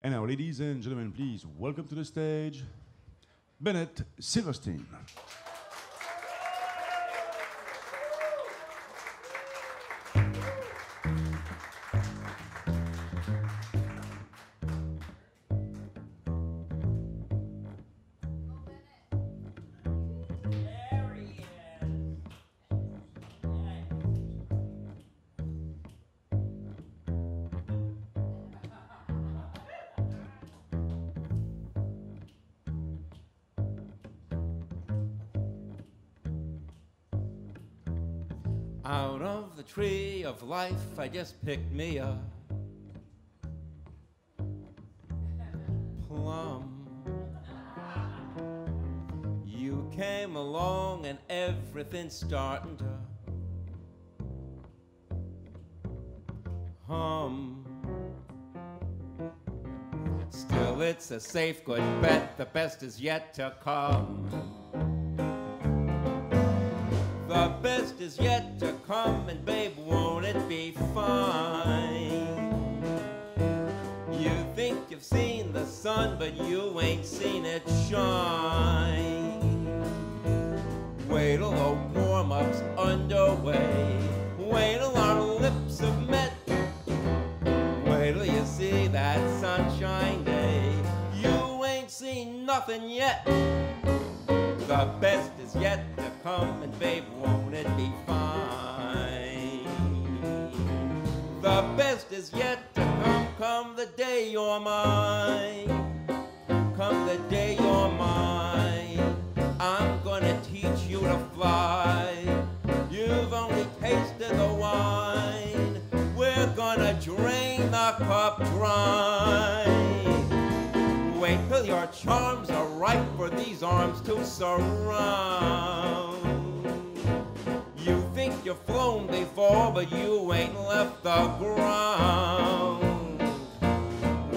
And now, ladies and gentlemen, please welcome to the stage, Bennett Silverstein. Out of the tree of life, I just picked me a plum. You came along and everything's starting to hum. Still, it's a safe, good bet. The best is yet to come. The best is yet to come, and babe, won't it be fine? You think you've seen the sun, but you ain't seen it shine. Wait till the warm-up's underway. Wait till our lips have met. Wait till you see that sunshine day. You ain't seen nothing yet. The best is yet to come, and babe, won't it be fine? The best is yet to come, come the day you're mine. Come the day you're mine. I'm gonna teach you to fly. You've only tasted the wine. We're gonna drain the cup dry. Wait till your charms are ripe for these arms to surround. You think you've flown before, but you ain't left the ground.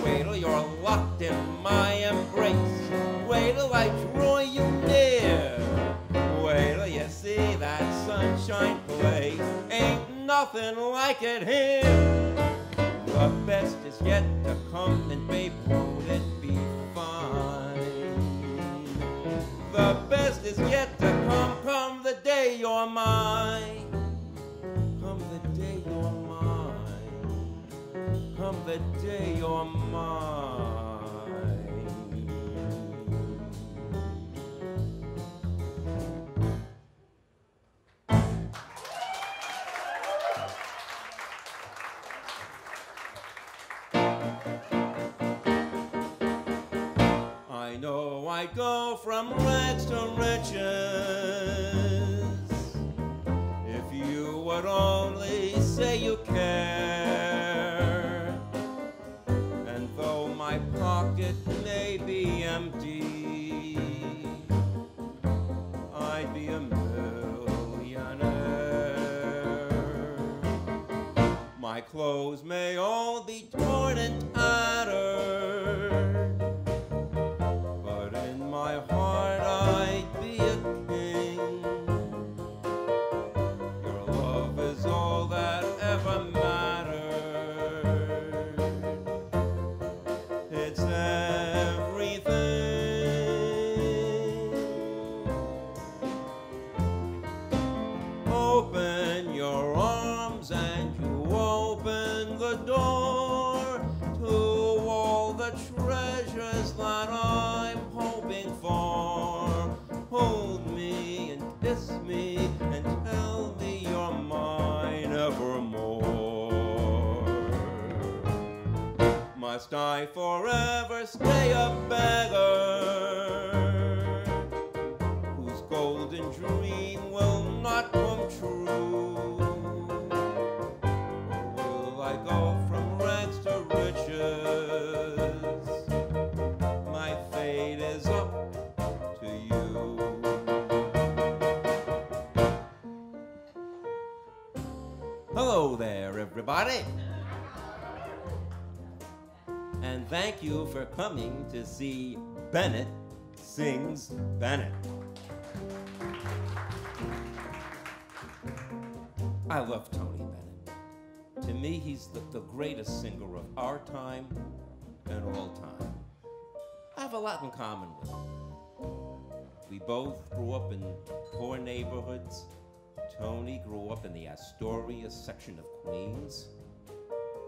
Wait till you're locked in my embrace. Wait till I draw you near. Wait till you see that sunshine place. Ain't nothing like it here. The best is yet to come, and babe, won't it be fine? The best is yet to come, come the day you're mine. Come the day you're mine. Come the day you're mine. I know I go from rags to riches. If you would only say you care. And though my pocket may be empty, I'd be a millionaire. My clothes may all be torn and tattered, my heart I'd be a king. Your love is all that ever mattered. It's everything. Open your arms and you open the door to all the treasures that I'm hoping for. Hold me and kiss me and tell me you're mine evermore. Must I forever stay a beggar whose golden dream will not come true? Or will I go from rags to riches? My fate is up to you. Hello there, everybody. And thank you for coming to see Bennett Sings Bennett. I love Tony Bennett. To me, he's the greatest singer of our time and all time. I have a lot in common with him. We both grew up in poor neighborhoods. Tony grew up in the Astoria section of Queens.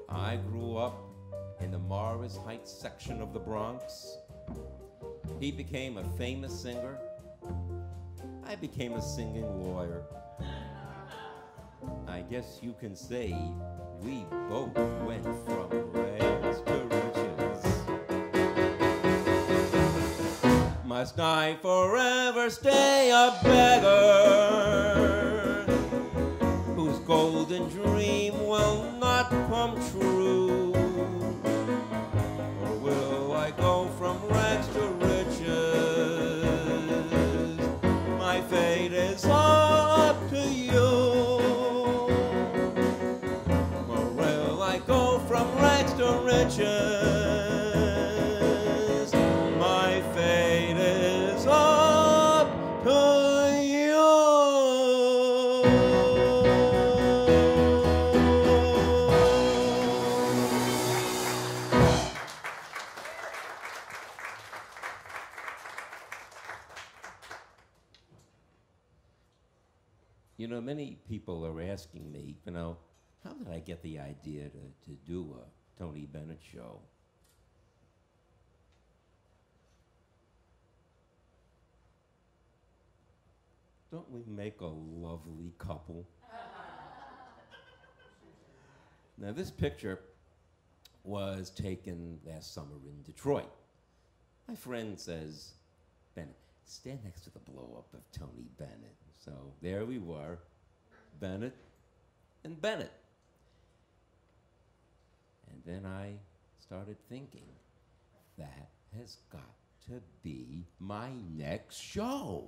I grew up in the Morris Heights section of the Bronx. He became a famous singer. I became a singing lawyer. I guess you can say we both went from rags to riches. Must I forever stay a beggar whose golden dream will not come true? Or will I go from rags to riches? My fate is up to you. Or will I go from rags to riches? My fate is up to you. You know, many people are asking me, how did I get the idea to do a Tony Bennett show? Don't we make a lovely couple? Now, this picture was taken last summer in Detroit. My friend says, Bennett, stand next to the blow-up of Tony Bennett. So there we were, Bennett and Bennett. And then I started thinking, that has got to be my next show.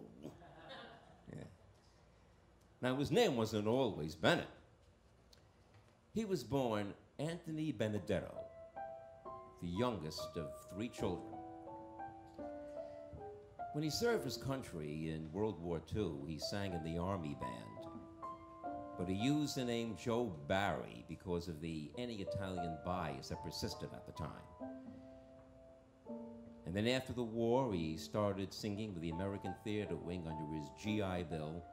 Yeah. Now, his name wasn't always Bennett. He was born Anthony Benedetto, the youngest of 3 children. When he served his country in World War II, he sang in the Army band. But he used the name Joe Barry because of the anti-Italian bias that persisted at the time. And then after the war, he started singing with the American Theater Wing under his GI Bill,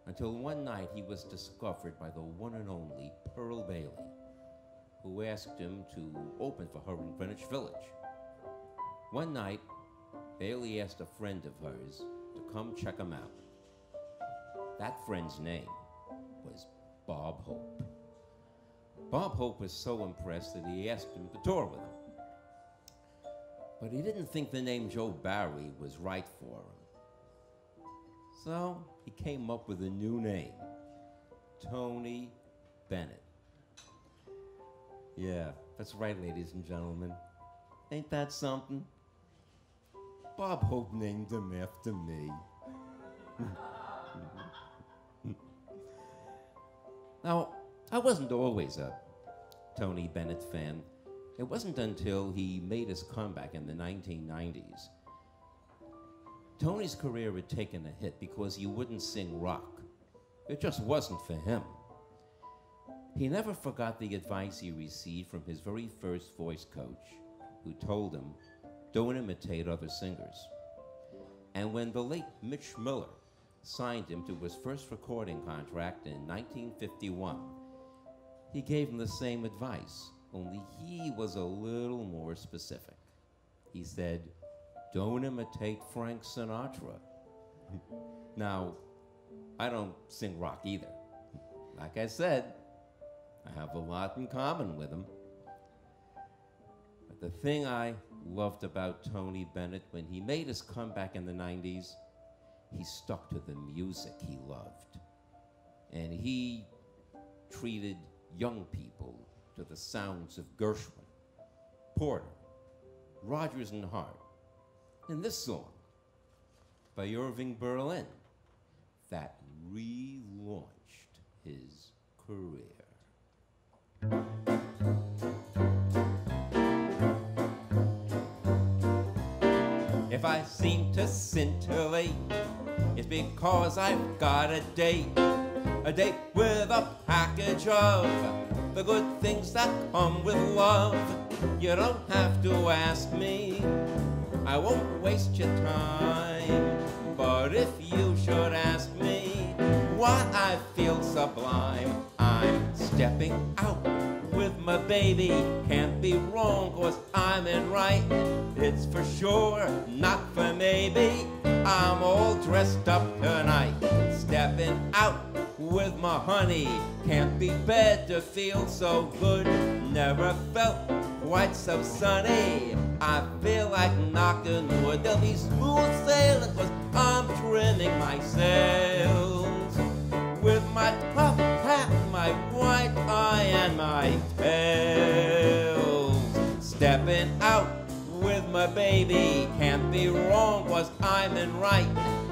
until one night he was discovered by the one and only Pearl Bailey, who asked him to open for her in Greenwich Village. One night, Bailey asked a friend of hers to come check him out. That friend's name was Bob Hope. Bob Hope was so impressed that he asked him to tour with him. But he didn't think the name Joe Barry was right for him. So he came up with a new name, Tony Bennett. Yeah, that's right, ladies and gentlemen. Ain't that something? Bob Hope named him after me. Now, I wasn't always a Tony Bennett fan. It wasn't until he made his comeback in the 1990s. Tony's career had taken a hit because he wouldn't sing rock. It just wasn't for him. He never forgot the advice he received from his very first voice coach, who told him, don't imitate other singers. And when the late Mitch Miller signed him to his first recording contract in 1951, he gave him the same advice, only he was a little more specific. He said, don't imitate Frank Sinatra. Now, I don't sing rock either. Like I said, I have a lot in common with him. But the thing I loved about Tony Bennett, when he made his comeback in the 90s, he stuck to the music he loved. And he treated young people to the sounds of Gershwin, Porter, Rodgers and Hart, and this song by Irving Berlin that relaunched his career. If I seem to scintillate, it's because I've got a date with a package of the good things that come with love. You don't have to ask me, I won't waste your time. But if you should ask me why I feel sublime, I'm stepping out with my baby. Can't be wrong, 'cause I'm in right. It's for sure, not for maybe. I'm all dressed up tonight, stepping out with my honey. Can't be bad to feel so good. Never felt quite so sunny. I feel like knocking wood. There'll be smooth sailing, 'cause I'm trimming my sails with my top hat, my white eye, and my tails. Stepping out with my baby. Can't be wrong, 'cause I'm in right.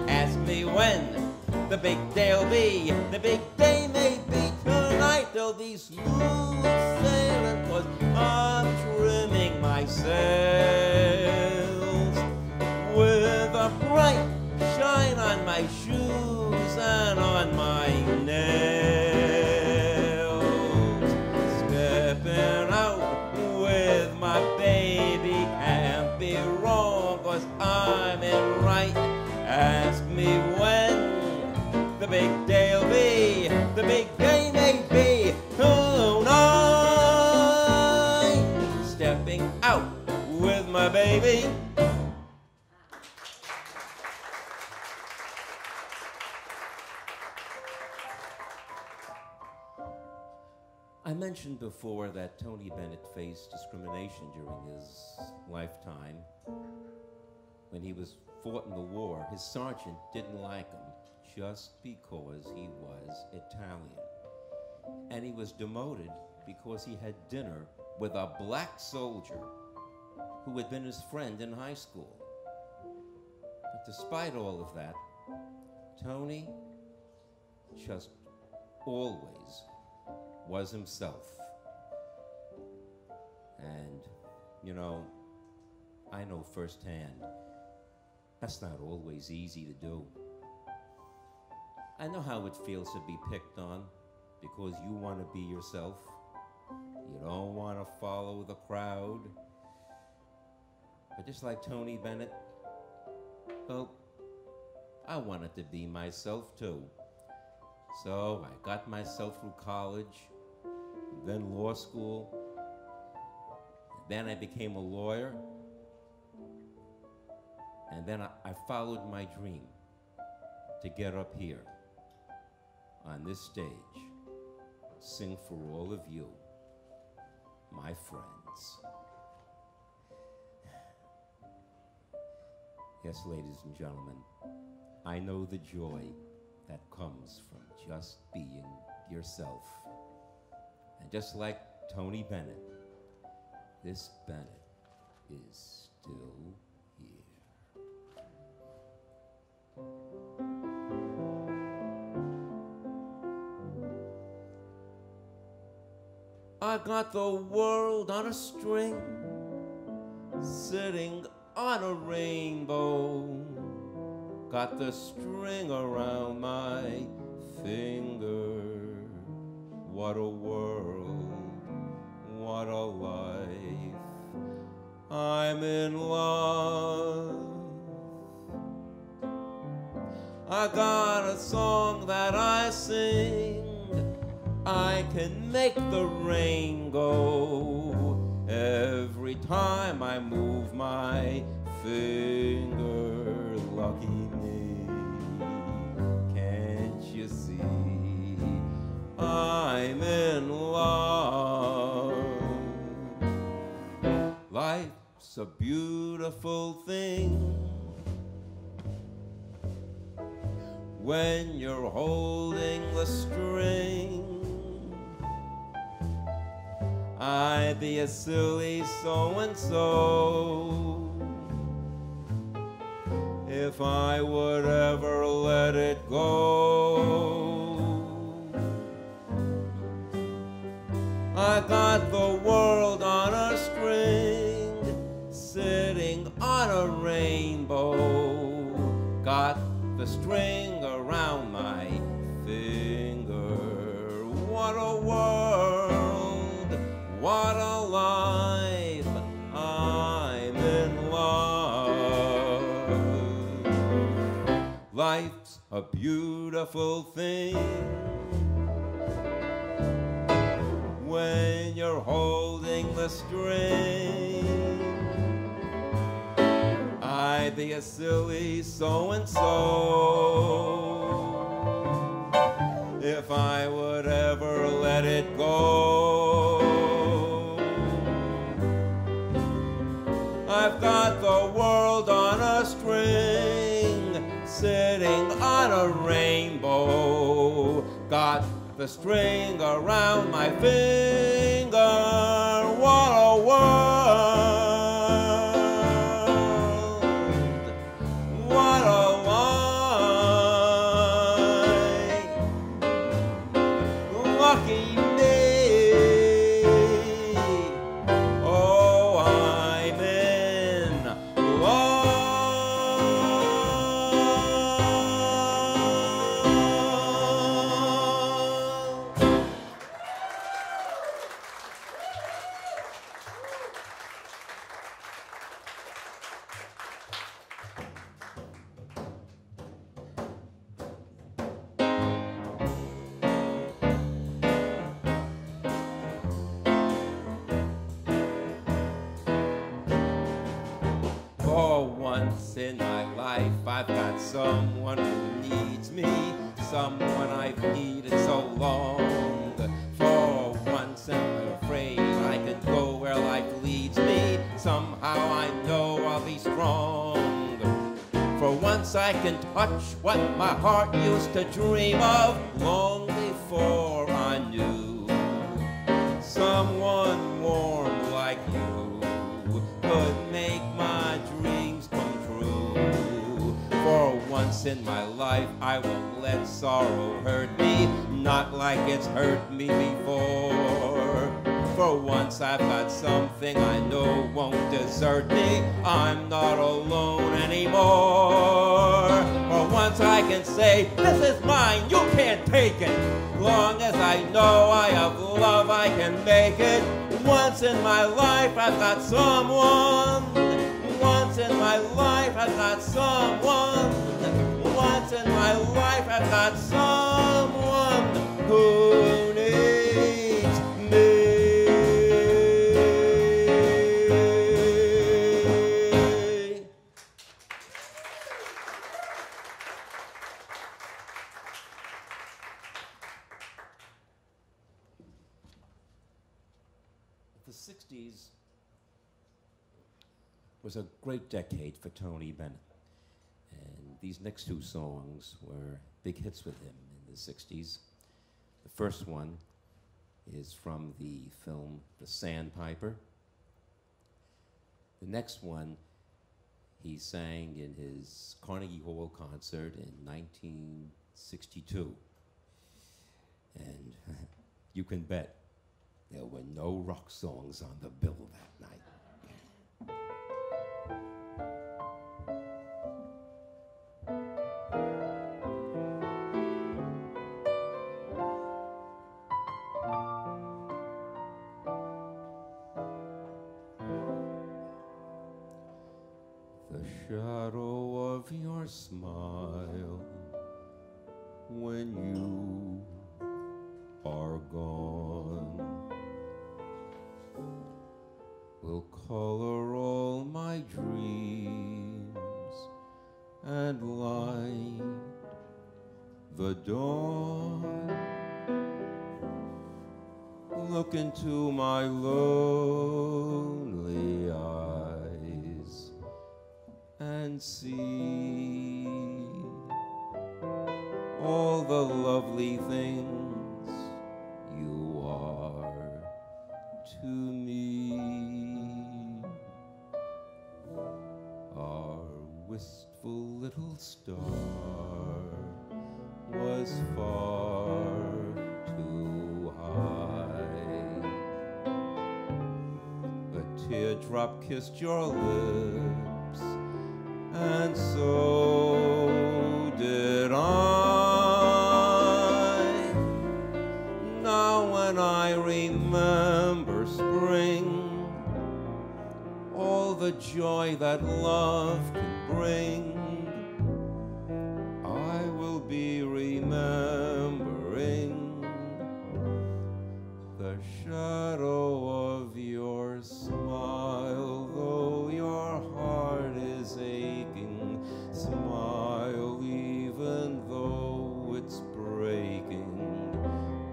Ask me when the big day'll be. The big day may be tonight. There'll be smooth sailing, 'cause I'm trimming my sails with a bright shine on my shoes and on my nails. Stepping out with my baby. Can't be wrong, 'cause I'm in right. Ask me when the big day'll be. The big day may be tonight. Stepping out with my baby. I mentioned before that Tony Bennett faced discrimination during his lifetime. When he was fought in the war, his sergeant didn't like him just because he was Italian. And he was demoted because he had dinner with a black soldier who had been his friend in high school. But despite all of that, Tony just always was himself. And, you know, I know firsthand, that's not always easy to do. I know how it feels to be picked on because you want to be yourself. You don't want to follow the crowd. But just like Tony Bennett, well, I wanted to be myself too. So I got myself through college, then law school, then I became a lawyer, and then I followed my dream to get up here on this stage, sing for all of you, my friends. Yes, ladies and gentlemen, I know the joy that comes from just being yourself. And just like Tony Bennett, this Bennett is still here. I got the world on a string, sitting on a rainbow. Got the string around my finger. What a world, what a life. I'm in love. I got a song that I sing. I can make the rain go every time I move my finger. Lucky me, can't you see? I'm in love. Life's a beautiful thing when you're holding the string. I'd be a silly so-and-so if I would ever let it go. I got the world on a string, sitting on a rainbow. Got the string around my finger. What a world, what a life. a beautiful thing. When you're holding the string, I'd be a silly so-and-so if I would ever let it go. I've got the world on a string, sitting on a rainbow. Got the string around my finger. What a world! What a life! Lucky me! Oh, I'm in love. For once in my life, I've got someone who needs me, someone I've needed so long. For once, I'm afraid I can go where life leads me. Somehow I know I'll be strong. For once I can touch what my heart used to dream of long before I knew. Someone warm like you could make my dreams come true. For once in my life, I won't let sorrow hurt me, not like it's hurt me before. For once I've got something I know won't desert me. I'm not alone anymore. For once I can say, this is mine, you can't take it. Long as I know I have love, I can make it. Once in my life I've got someone. Once in my life I've got someone. Once in my life I've got someone who needs me. The 60s was a great decade for Tony Bennett. And these next two songs were big hits with him in the 60s. The first one is from the film The Sandpiper. The next one he sang in his Carnegie Hall concert in 1962. And you can bet there were no rock songs on the bill that night. The shadow of your smile when you are gone will color all my dreams and light the dawn. Look into my lonely eyes and see all the lovely things you are to me. Our wistful little star was far too high. The teardrop kissed your lips, and so did I. Now when I remember spring, all the joy that love can bring, I will be remembering the shadow of your smile, though your heart is aching. Smile even though it's breaking.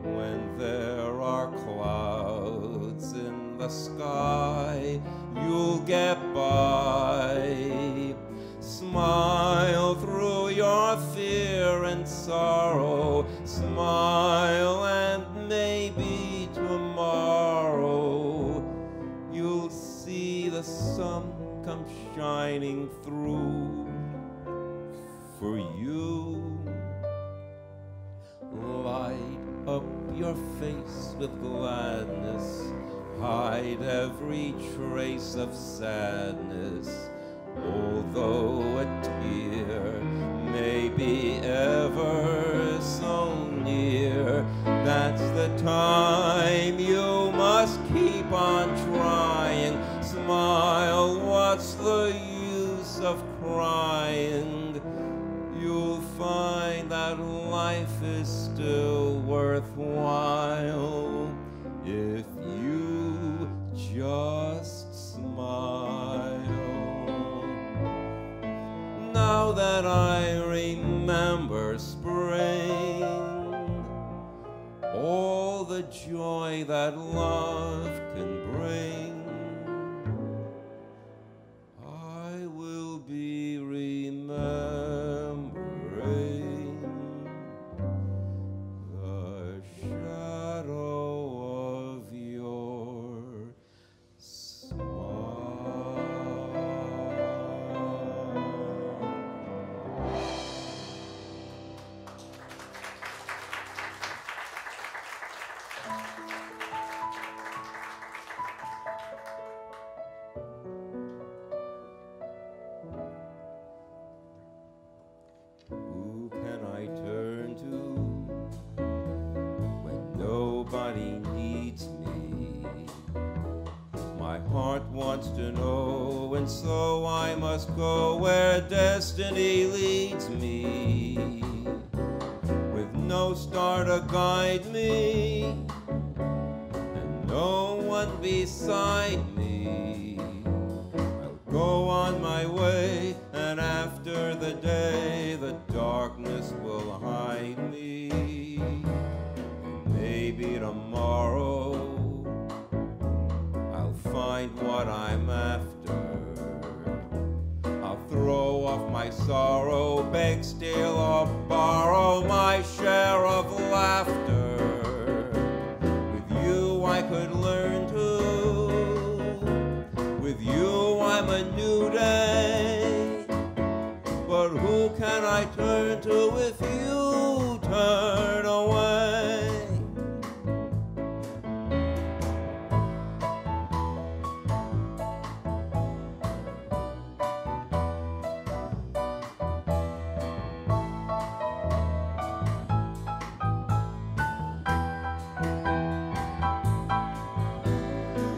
When there are clouds in the sky, you'll get by. Smile through your fear and sorrow. Smile and maybe tomorrow you'll see the sun come shining through for you. Light up your face with gladness. Hide every trace of sadness. Although a tear may be ever so near, that's the time you must keep on trying. Smile, what's the use of crying? You'll find that life is still worthwhile if you just smile. Now that I remember spring, all the joy that love can bring, I will be remembering the shadow of your smile. Who can I turn to when nobody needs me? My heart wants to know, and so I must go where destiny leads me. With no star to guide me, and no one beside me, I'll go on my way, and after the day, the darkness will hide me. And maybe tomorrow I'll find what I'm after. I'll throw off my sorrow, beg, steal, or borrow my share of laughter. With you I could learn to. With you I'm a new day. But who can I turn to if you turn away?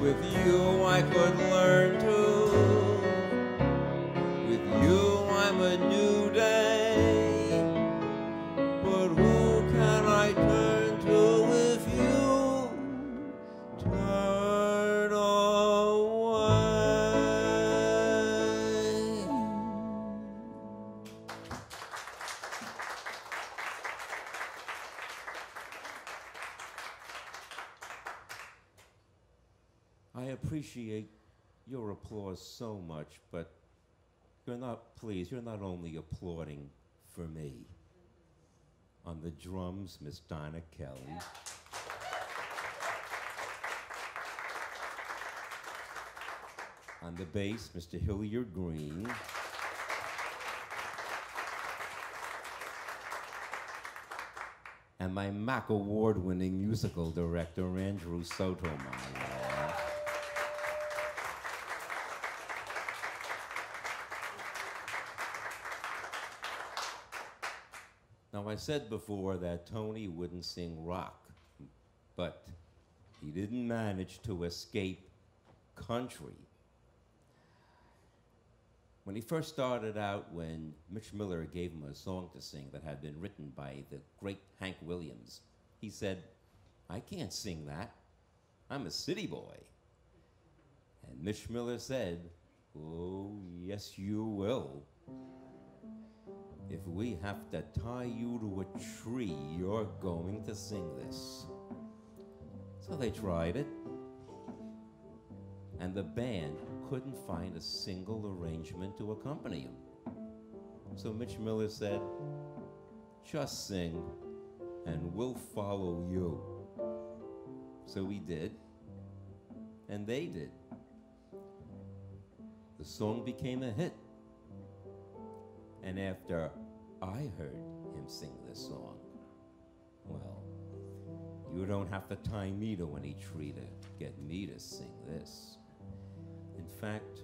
With you I could learn to. With you I'm a new day. But who can I turn to if you turn away? I appreciate your applause so much, but you're not only applauding for me. On the drums, Miss Donna Kelly. On the bass, Mr. Hilliard Green. And my Mac Award-winning musical director, Andrew Sotomayor. Now, I said before that Tony wouldn't sing rock, but he didn't manage to escape country. When he first started out, when Mitch Miller gave him a song to sing that had been written by the great Hank Williams, he said, "I can't sing that. I'm a city boy." And Mitch Miller said, "Oh, yes, you will. If we have to tie you to a tree, you're going to sing this." So they tried it, and the band couldn't find a single arrangement to accompany him. So Mitch Miller said, "Just sing, and we'll follow you." So we did, and they did. The song became a hit. And after I heard him sing this song, well, you don't have to tie me to any tree to get me to sing this. In fact,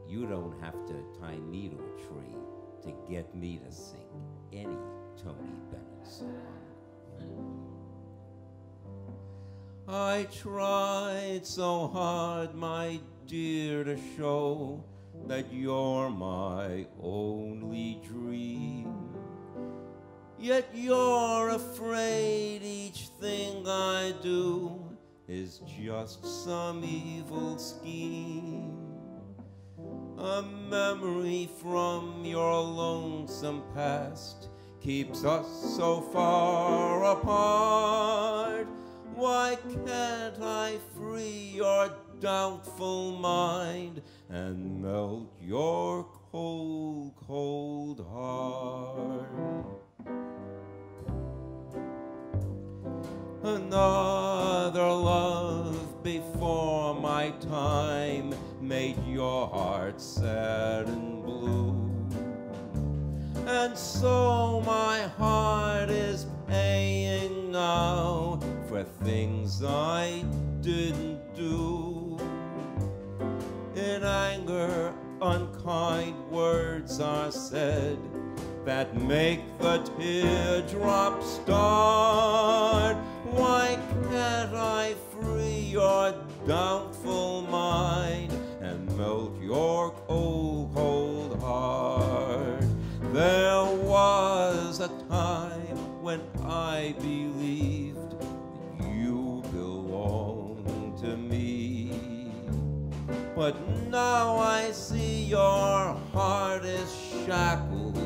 you don't have to tie me to a tree to get me to sing any Tony Bennett song. I tried so hard, my dear, to show that you're my only dream. Yet you're afraid each thing I do is just some evil scheme. A memory from your lonesome past keeps us so far apart. Why can't I free your doubtful mind and melt your cold, cold heart? Another love before my time made your heart sad and blue. And so my heart is paying now for things I didn't do. In anger, unkind words are said that make the teardrops start. Why can't I free your doubtful mind and melt your cold, cold heart? There was a time when I believed that you belonged to me. But now I see your heart is shackled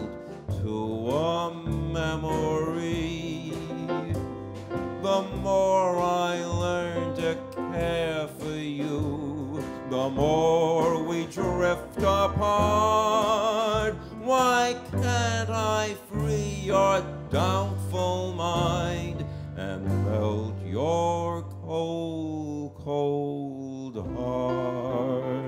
to a memory. The more I learn to care for you, the more we drift apart. Why can't I free your doubtful mind and melt your cold, cold heart?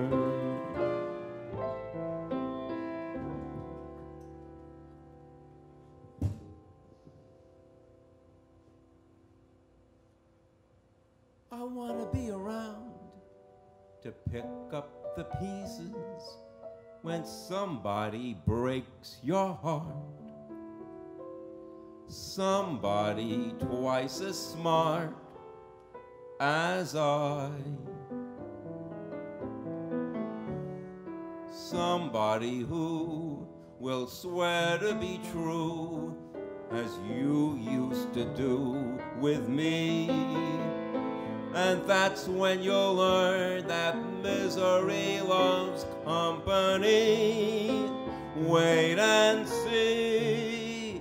I want to be around to pick up the pieces when somebody breaks your heart. Somebody twice as smart as I. Somebody who will swear to be true as you used to do with me. And that's when you'll learn that misery loves company. Wait and see.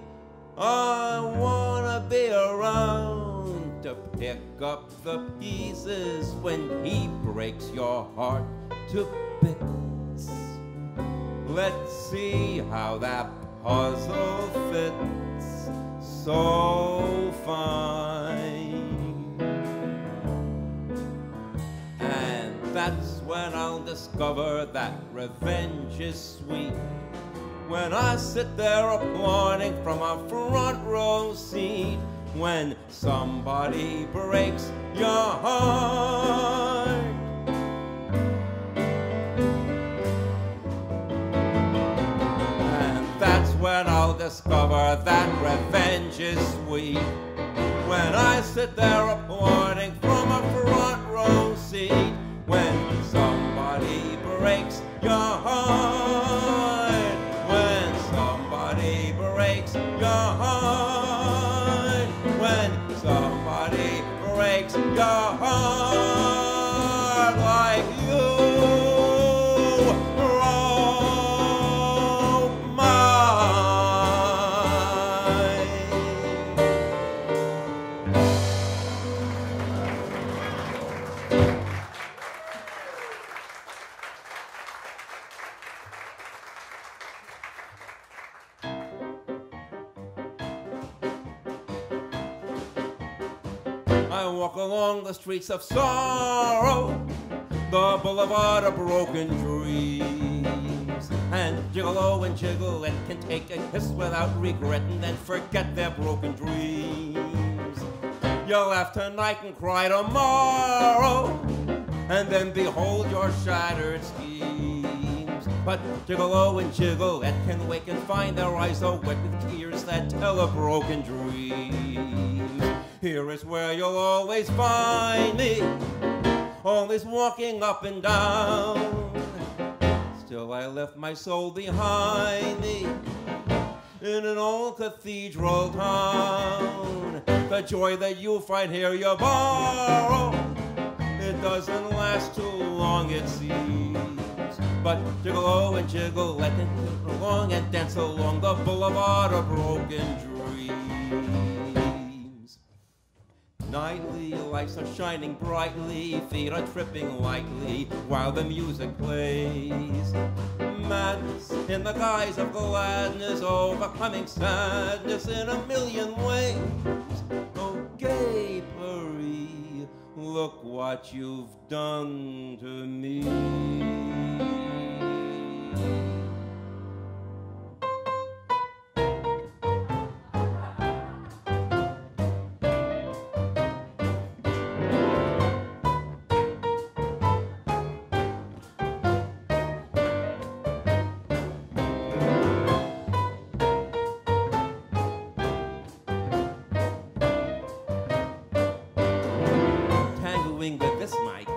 I wanna be around to pick up the pieces when he breaks your heart to bits. Let's see how that puzzle fits so fine. That's when I'll discover that revenge is sweet. When I sit there applauding from a front row seat. When somebody breaks your heart. And that's when I'll discover that revenge is sweet. When I sit there applauding from a front row seat. When somebody breaks your heart. I walk along the streets of sorrow, the boulevard of broken dreams. And gigolo and jiggle and can take a kiss without regret and then forget their broken dreams. You'll laugh tonight and cry tomorrow, and then behold your shattered schemes. But gigolo and jiggle and can wake and find their eyes are wet with tears that tell of broken dreams. Here is where you'll always find me, always walking up and down. Still I left my soul behind me in an old cathedral town. The joy that you find here you borrow, it doesn't last too long it seems. But jiggle and jiggle, let them jiggle along and dance along the boulevard of broken dreams. Nightly lights are shining brightly, feet are tripping lightly while the music plays. Madness in the guise of gladness, overcoming sadness in a million ways. Oh, gay Paris, look what you've done to me. With this mic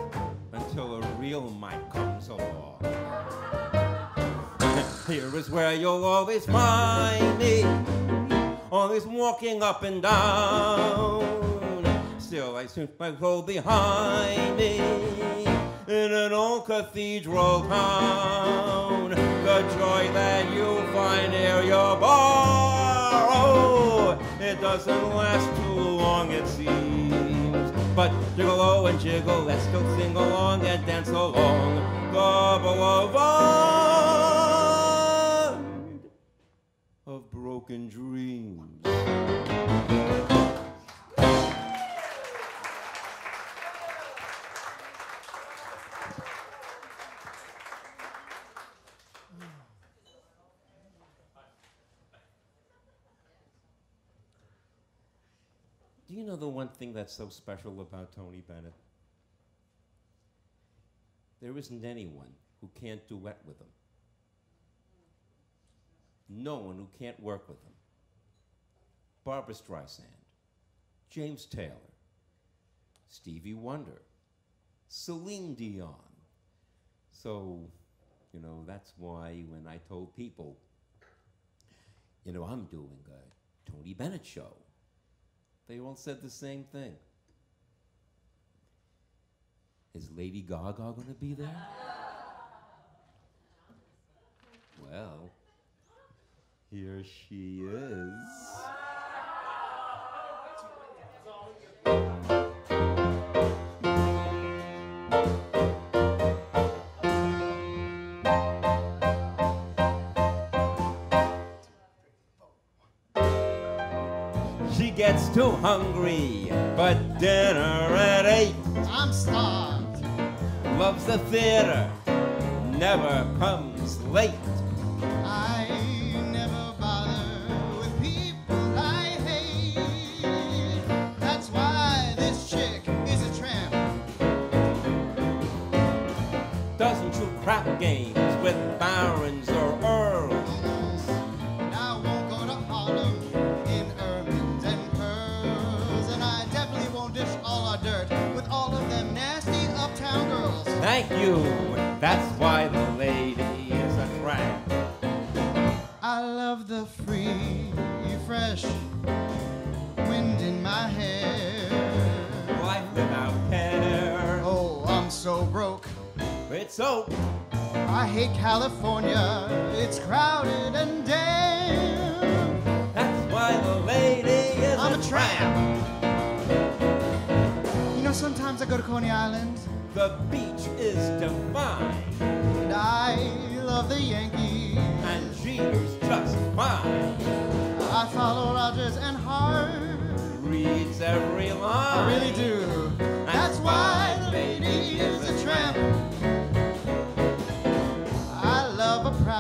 until a real mic comes along. Here is where you'll always find me, always walking up and down. Still I soon my soul behind me in an old cathedral town. The joy that you find here you borrow, it doesn't last too long it seems. But jiggle and jiggle, let's go sing along and dance along the boulevard of broken dreams. Do you know the one thing that's so special about Tony Bennett? There isn't anyone who can't duet with him. No one who can't work with him. Barbra Streisand, James Taylor, Stevie Wonder, Celine Dion. So, you know, that's why when I told people, you know, I'm doing a Tony Bennett show, they all said the same thing. Is Lady Gaga going to be there? Well, here she is. She gets too hungry for dinner at 8. I'm starved. Loves the theater, never comes late. I never bother with people I hate. That's why this chick is a tramp. Doesn't do crap games with barons or earls. And I won't go to Harlem in ermines and pearls. And I definitely won't dish all our dirt with all of them nasty uptown girls. Thank you. That's why the lady is a tramp. I love the free, fresh wind in my hair. Life without care. Oh, I'm so broke. It's so. I hate California. It's crowded and damn. That's why the lady is I'm a tramp. You know, sometimes I go to Coney Island. The beach is divine. And I love the Yankees. And Jeter's just fine. I follow Rogers and Hart. Reads every line. I really do.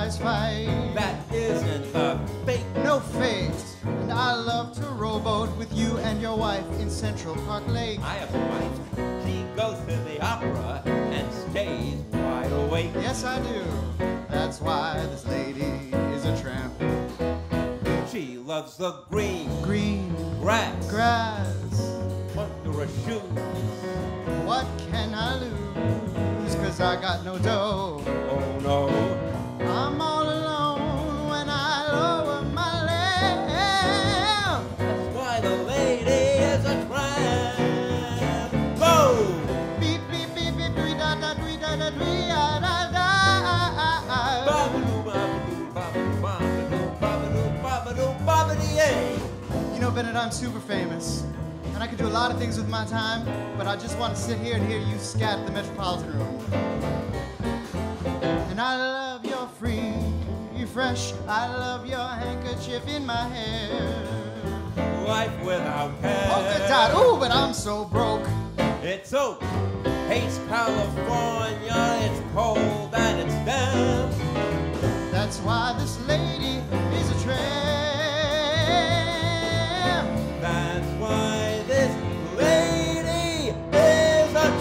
satisfied. That isn't a fake. No face. And I love to rowboat with you and your wife in Central Park Lake. I have a wife. She goes to the opera and stays wide awake. Yes, I do. That's why this lady is a tramp. She loves the green Green grass grass. under her shoes. What can I lose? 'Cause I got no dough. Oh no. I'm all alone when I lower my lamp. That's why the lady is a tramp. Go! Beep, beep, beep, beep, dwee, da, da, dwee, da, da, dwee, ah, da, da. Babadoo, babadoo, babadoo, babadoo, babadoo, babadoo, babadoo, yay! You know, Bennett, I'm super famous. And I could do a lot of things with my time, but I just want to sit here and hear you scat at the Metropolitan room. And I love your free, fresh, I love your handkerchief in my hair. Life without care. Oh, good God, ooh, but I'm so broke. It's oak, hates California, it's cold and it's damp. That's why this lady is a tramp. That's why this lady is a tramp.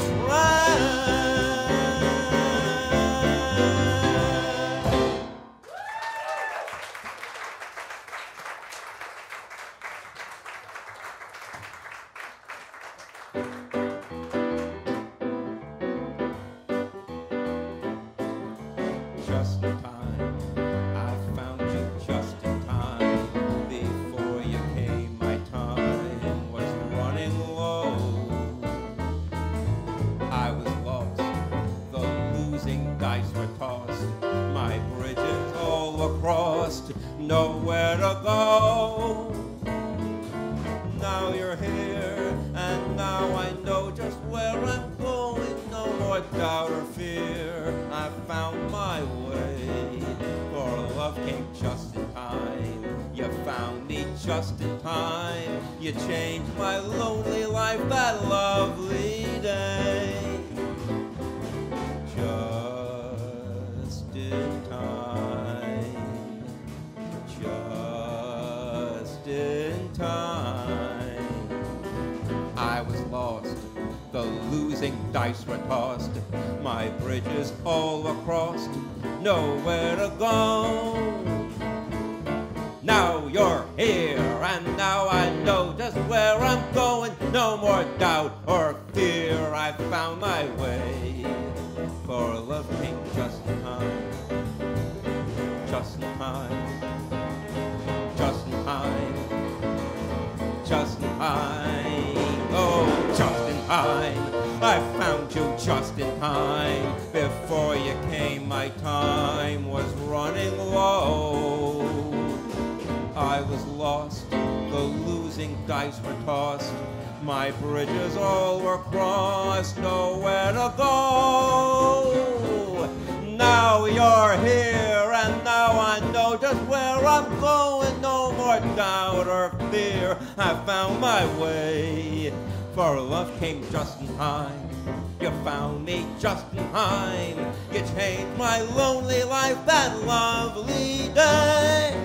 Just in time, I found you just in time. Before you came, my time was running low. I was lost, the losing dice were tossed. My bridges all were crossed, nowhere to go. Now you're here, and now I know just where I'm going. No more doubt or fear, I found my way. For love came just in time. You found me just in time. You changed my lonely life that lovely day. Just in time. Just in time. I was lost, the losing dice were tossed. My bridges all were crossed, nowhere to go. Now you're here, and now I know just where I'm going. No more doubt or fear, I found my way. For love came just in time. Just in time. Just in time. Just in time. Oh, just in time. I found you just in time. Before you came, my time was running low. I was lost, the losing dice were tossed. My bridges all were crossed, nowhere to go. Now you're here, and now I know just where I'm going. No more doubt or fear, I found my way. For love came just in time. You found me just in time. You changed my lonely life that lovely day.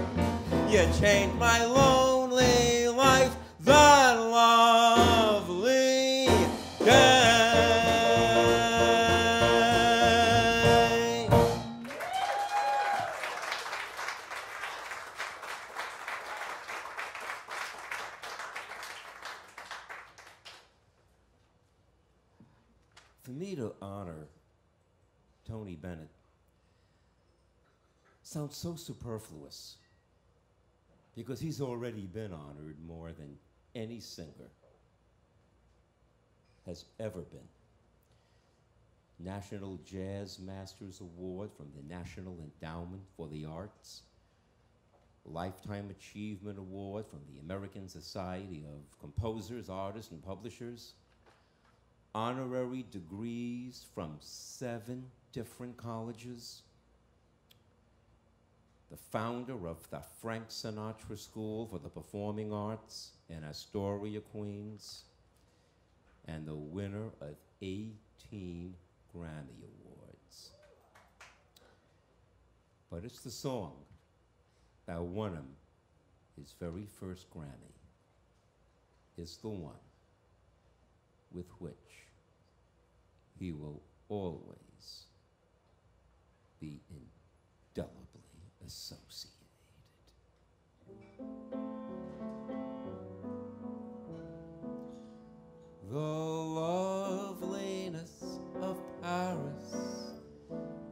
You changed my lonely life that lovely day. For me to honor Tony Bennett sounds so superfluous, because he's already been honored more than any singer has ever been. National Jazz Masters Award from the National Endowment for the Arts, Lifetime Achievement Award from the American Society of Composers, Artists, and Publishers, honorary degrees from 7 different colleges, the founder of the Frank Sinatra School for the Performing Arts in Astoria, Queens, and the winner of 18 Grammy Awards. but it's the song that won him his very first Grammy. It's the one with which he will always be indelibly associated. The loveliness of Paris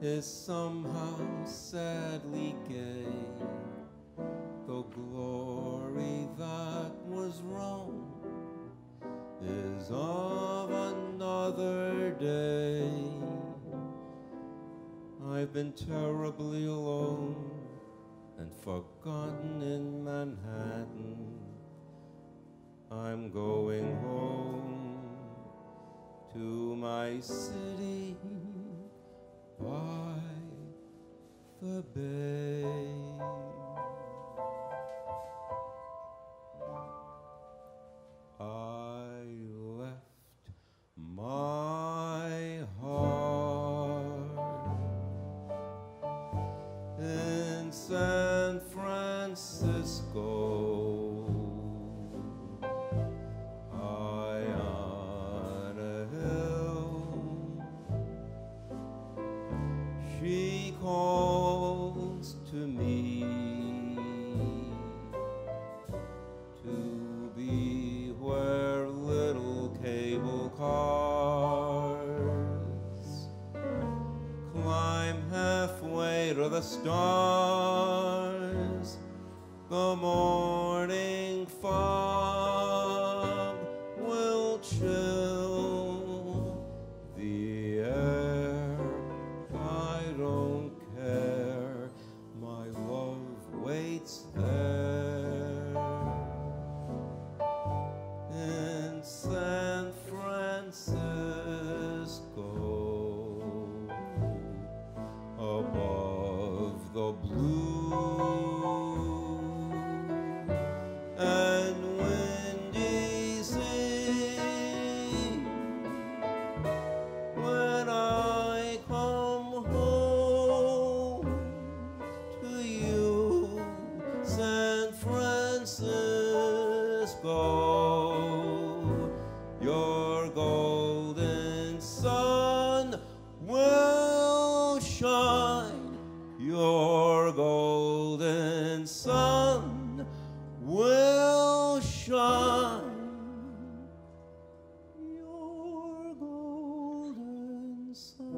is somehow sadly gay. The glory that was Rome is of another day. I've been terribly alone and forgotten in Manhattan. I'm going home to my city by the bay. I left my heart in San Francisco. She calls to me to be where little cable cars climb halfway to the stars. The morning fog will chill the air. I don't care, my love waits there in San Francisco, above the blue and windy sea. When I come home to you, San Francisco, your golden sun will shine. Your golden sun will shine. Your golden sun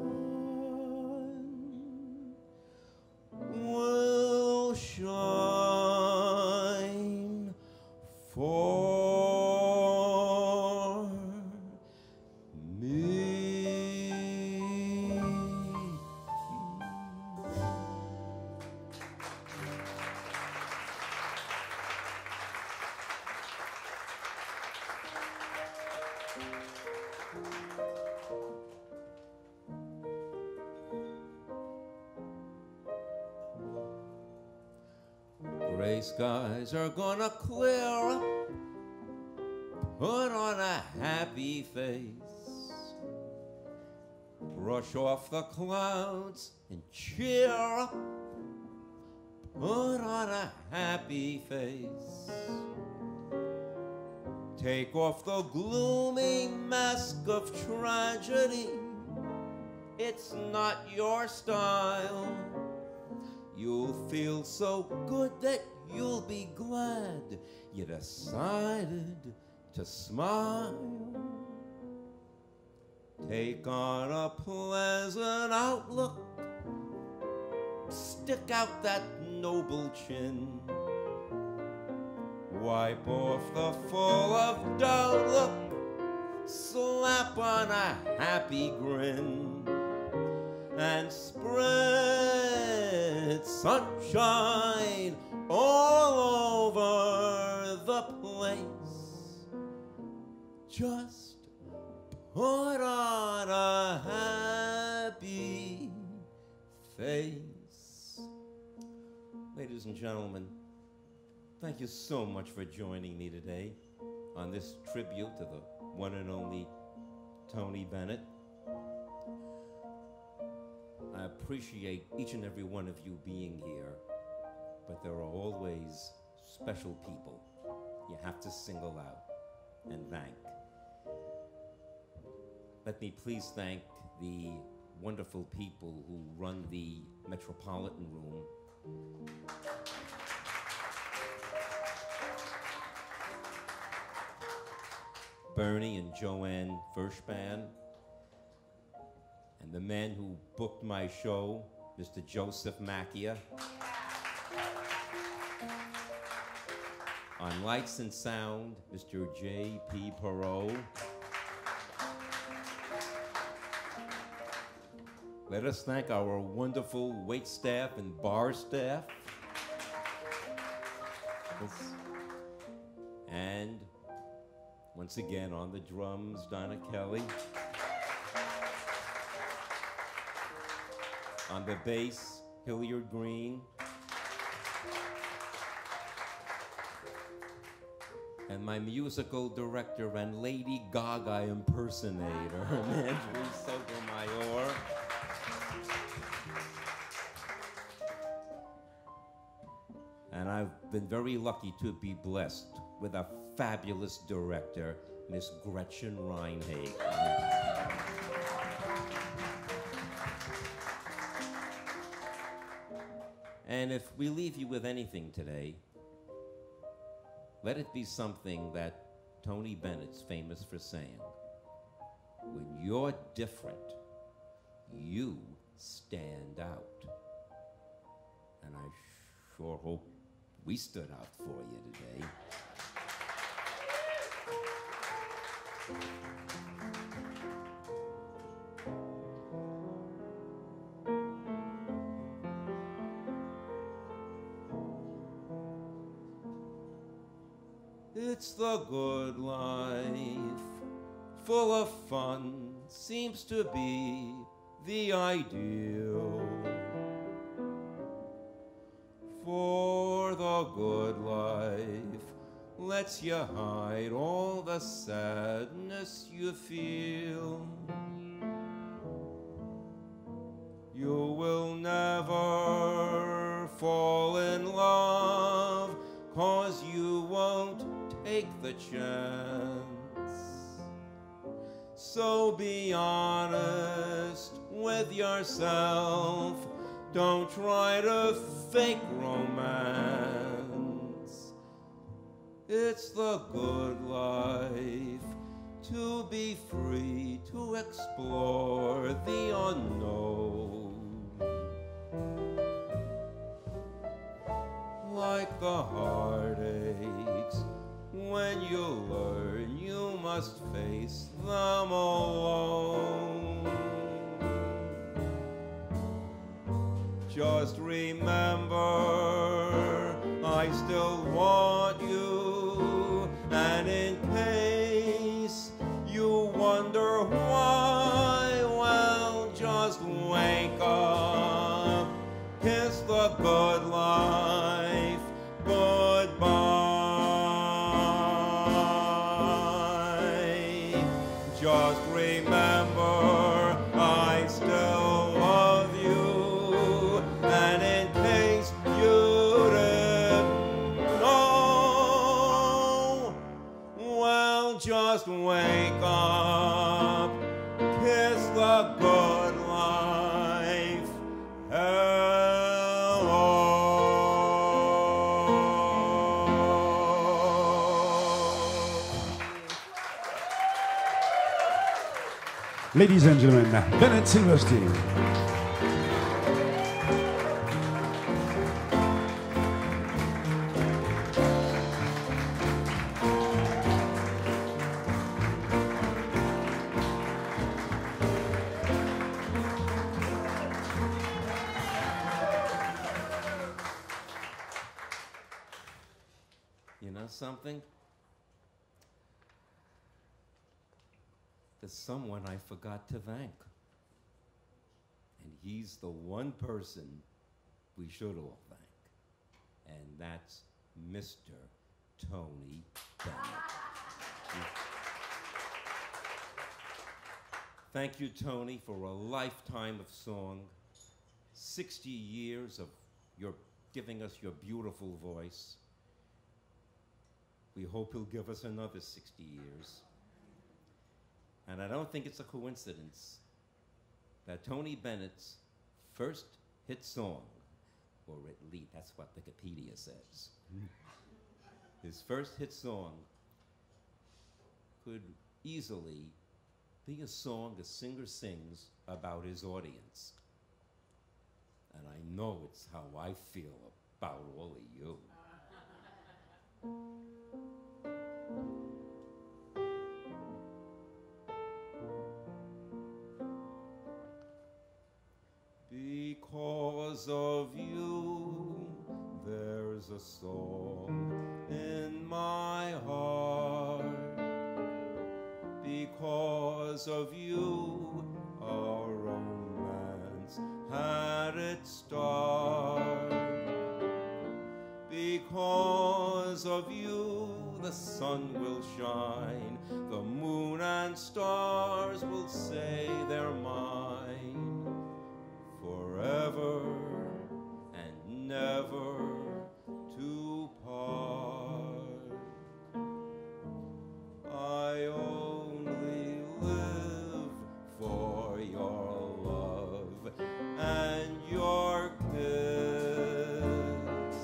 will shine for me. Gray skies are gonna clear up. Put on a happy face. Brush off the clouds and cheer up. Put on a happy face. Take off the gloomy mask of tragedy. It's not your style. You'll feel so good that you'll be glad you decided to smile. Take on a pleasant outlook. Stick out that noble chin. Wipe off the full of doubt look. Slap on a happy grin and spread sunshine all over the place. Just put on a happy face. Ladies and gentlemen, thank you so much for joining me today on this tribute to the one and only Tony Bennett. I appreciate each and every one of you being here, but there are always special people you have to single out and thank. Let me please thank the wonderful people who run the Metropolitan room. Bernie and Joanne Vershban, and the man who booked my show, Mr. Joseph Macchia. On lights and sound, Mr. J.P. Perot. Let us thank our wonderful wait staff and bar staff. And once again on the drums, Donna Kelly. On the bass, Hilliard Green. And my musical director and Lady Gaga impersonator, Andrew Sotomayor. And I've been very lucky to be blessed with a fabulous director, Miss Gretchen Reinhage. And if we leave you with anything today, let it be something that Tony Bennett's famous for saying. When you're different, you stand out. And I sure hope we stood out for you today. It's the good life, full of fun, seems to be the ideal. For the good life lets you hide all the sadness you feel. You will never fall in love, 'cause you won't take the chance. So be honest with yourself. Don't try to fake romance. It's the good life to be free to explore the unknown. Like the heartaches, when you learn you must face them alone. Just remember, I still want you, and in case you wonder why, well, just wake up, kiss the good life goodbye. Just remember, I still love you, and in case you didn't know, well, just wake up, kiss the good life. Ladies and gentlemen, Bennett Silverstein. You know something? There's someone I forgot to thank. And he's the one person we should all thank. And that's Mr. Tony Bennett. Thank you, Tony, for a lifetime of song 60 years of your giving us your beautiful voice. We hope he'll give us another 60 years. And I don't think it's a coincidence that Tony Bennett's first hit song, or at least that's what Wikipedia says, his first hit song could easily be a song a singer sings about his audience. And I know it's how I feel about all of you. Because of you, there's a song in my heart. Because of you, our romance had its start. Because of you, the sun will shine, the moon and stars will say they're mine, forever and never to part. I only live for your love and your kiss.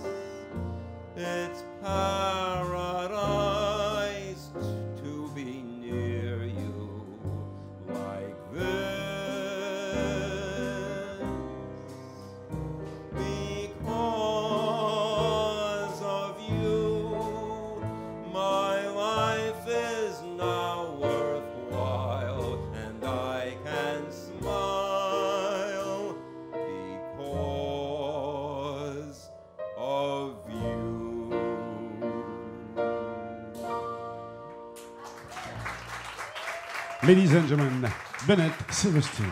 It's paradise to be near you like this. Because of you, my life is now worthwhile, and I can smile because of you. Ladies and gentlemen, Bennett Silverstein.